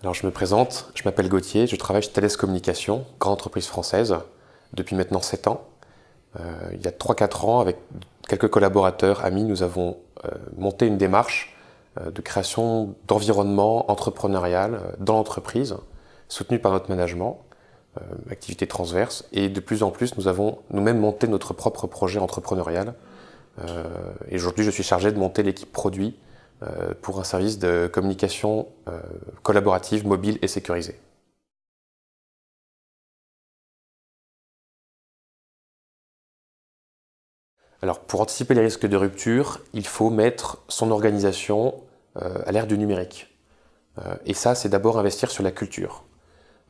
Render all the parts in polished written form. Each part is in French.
Alors je me présente, je m'appelle Gauthier, je travaille chez Thales Communication, grande entreprise française, depuis maintenant 7 ans. Il y a 3-4 ans, avec quelques collaborateurs, amis, nous avons monté une démarche de création d'environnement entrepreneurial dans l'entreprise, soutenue par notre management, activité transverse, et de plus en plus nous avons nous-mêmes monté notre propre projet entrepreneurial. Et aujourd'hui je suis chargé de monter l'équipe produit pour un service de communication collaborative, mobile et sécurisée. Alors pour anticiper les risques de rupture, il faut mettre son organisation à l'ère du numérique. Et ça, c'est d'abord investir sur la culture.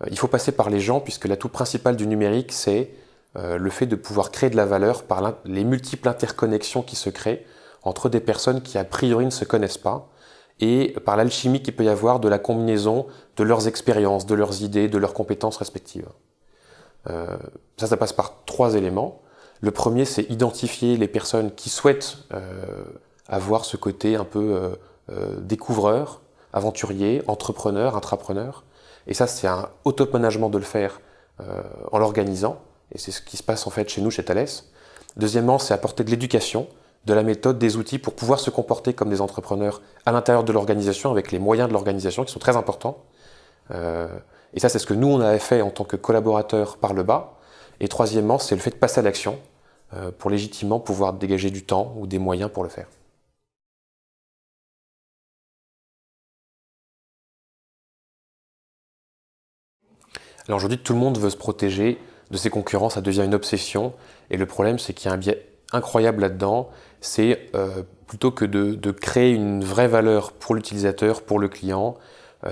Il faut passer par les gens puisque l'atout principal du numérique, c'est le fait de pouvoir créer de la valeur par les multiples interconnexions qui se créent entre des personnes qui a priori ne se connaissent pas et par l'alchimie qu'il peut y avoir de la combinaison de leurs expériences, de leurs idées, de leurs compétences respectives. Ça passe par 3 éléments. Le premier, c'est identifier les personnes qui souhaitent avoir ce côté un peu découvreur, aventurier, entrepreneur, intrapreneur. Et ça, c'est un auto-management de le faire en l'organisant. Et c'est ce qui se passe en fait chez nous, chez Thales. Deuxièmement, c'est apporter de l'éducation, de la méthode, des outils pour pouvoir se comporter comme des entrepreneurs à l'intérieur de l'organisation, avec les moyens de l'organisation qui sont très importants. Et ça, c'est ce que nous, on avait fait en tant que collaborateurs par le bas. Et troisièmement, c'est le fait de passer à l'action pour légitimement pouvoir dégager du temps ou des moyens pour le faire. Alors aujourd'hui, tout le monde veut se protéger de ses concurrents, ça devient une obsession. Et le problème, c'est qu'il y a un biais incroyable là-dedans. C'est plutôt que de créer une vraie valeur pour l'utilisateur, pour le client,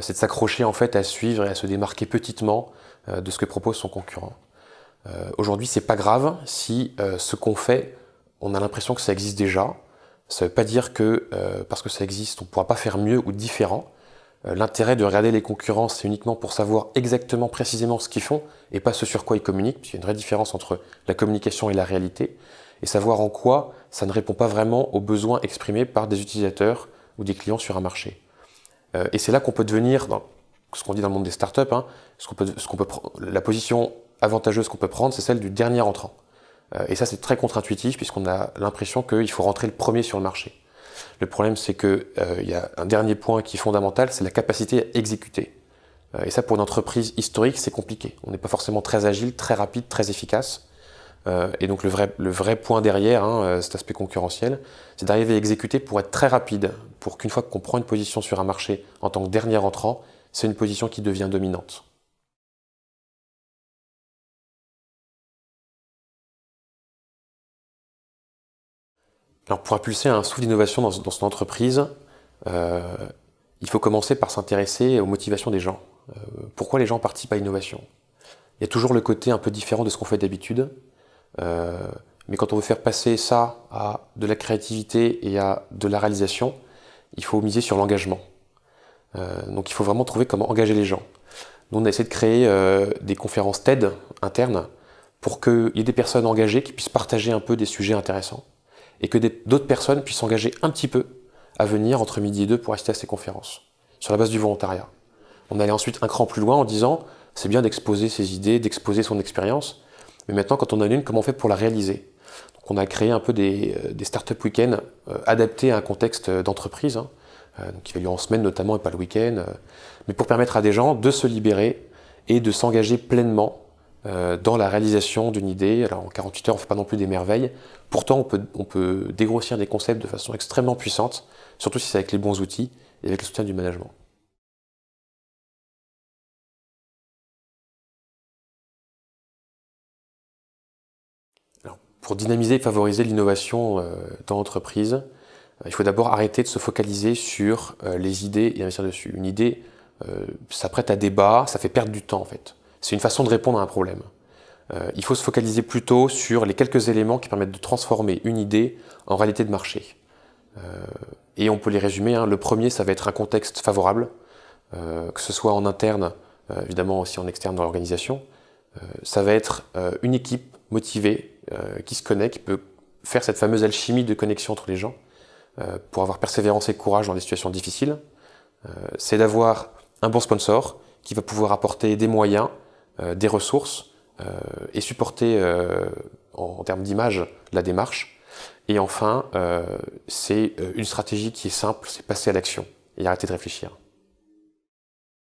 c'est de s'accrocher en fait à suivre et à se démarquer petitement de ce que propose son concurrent. Aujourd'hui, c'est pas grave si ce qu'on fait, on a l'impression que ça existe déjà. Ça ne veut pas dire que parce que ça existe, on ne pourra pas faire mieux ou différent. L'intérêt de regarder les concurrents, c'est uniquement pour savoir exactement, précisément ce qu'ils font et pas ce sur quoi ils communiquent, puisqu'il y a une vraie différence entre la communication et la réalité, et savoir en quoi ça ne répond pas vraiment aux besoins exprimés par des utilisateurs ou des clients sur un marché. Et c'est là qu'on peut devenir, dans ce qu'on dit dans le monde des startups, hein, la position avantageuse qu'on peut prendre, c'est celle du dernier entrant. Et ça, c'est très contre-intuitif, puisqu'on a l'impression qu'il faut rentrer le premier sur le marché. Le problème, c'est qu'il y a un dernier point qui est fondamental, c'est la capacité à exécuter. Et ça, pour une entreprise historique, c'est compliqué. On n'est pas forcément très agile, très rapide, très efficace. Et donc le vrai point derrière, hein, cet aspect concurrentiel, c'est d'arriver à exécuter pour être très rapide, pour qu'une fois qu'on prend une position sur un marché en tant que dernier entrant, c'est une position qui devient dominante. Alors pour impulser un souffle d'innovation dans son entreprise, euh, il faut commencer par s'intéresser aux motivations des gens. Pourquoi les gens participent à l'innovation? Il y a toujours le côté un peu différent de ce qu'on fait d'habitude, mais quand on veut faire passer ça à de la créativité et à de la réalisation, il faut miser sur l'engagement. Donc il faut vraiment trouver comment engager les gens. Nous on a essayé de créer des conférences TED internes pour qu'il y ait des personnes engagées qui puissent partager un peu des sujets intéressants et que d'autres personnes puissent s'engager un petit peu à venir entre midi et 2 pour assister à ces conférences, sur la base du volontariat. On allait ensuite un cran plus loin en disant c'est bien d'exposer ses idées, d'exposer son expérience, mais maintenant quand on en a une, comment on fait pour la réaliser? Donc on a créé un peu des startup week-ends adaptés à un contexte d'entreprise, hein, qui a lieu en semaine notamment et pas le week-end, mais pour permettre à des gens de se libérer et de s'engager pleinement dans la réalisation d'une idée. Alors en 48 heures, on ne fait pas non plus des merveilles. Pourtant, on peut dégrossir des concepts de façon extrêmement puissante, surtout si c'est avec les bons outils et avec le soutien du management. Alors, pour dynamiser et favoriser l'innovation dans l'entreprise, il faut d'abord arrêter de se focaliser sur les idées et investir dessus. Une idée, ça prête à débat, ça fait perdre du temps en fait. C'est une façon de répondre à un problème. Il faut se focaliser plutôt sur les quelques éléments qui permettent de transformer une idée en réalité de marché. Et on peut les résumer, hein. Le premier, ça va être un contexte favorable, que ce soit en interne, évidemment aussi en externe dans l'organisation. Ça va être une équipe motivée, qui se connaît, qui peut faire cette fameuse alchimie de connexion entre les gens, pour avoir persévérance et courage dans des situations difficiles. C'est d'avoir un bon sponsor qui va pouvoir apporter des moyens, des ressources et supporter en termes d'image la démarche. Et enfin, c'est une stratégie qui est simple, c'est passer à l'action et arrêter de réfléchir.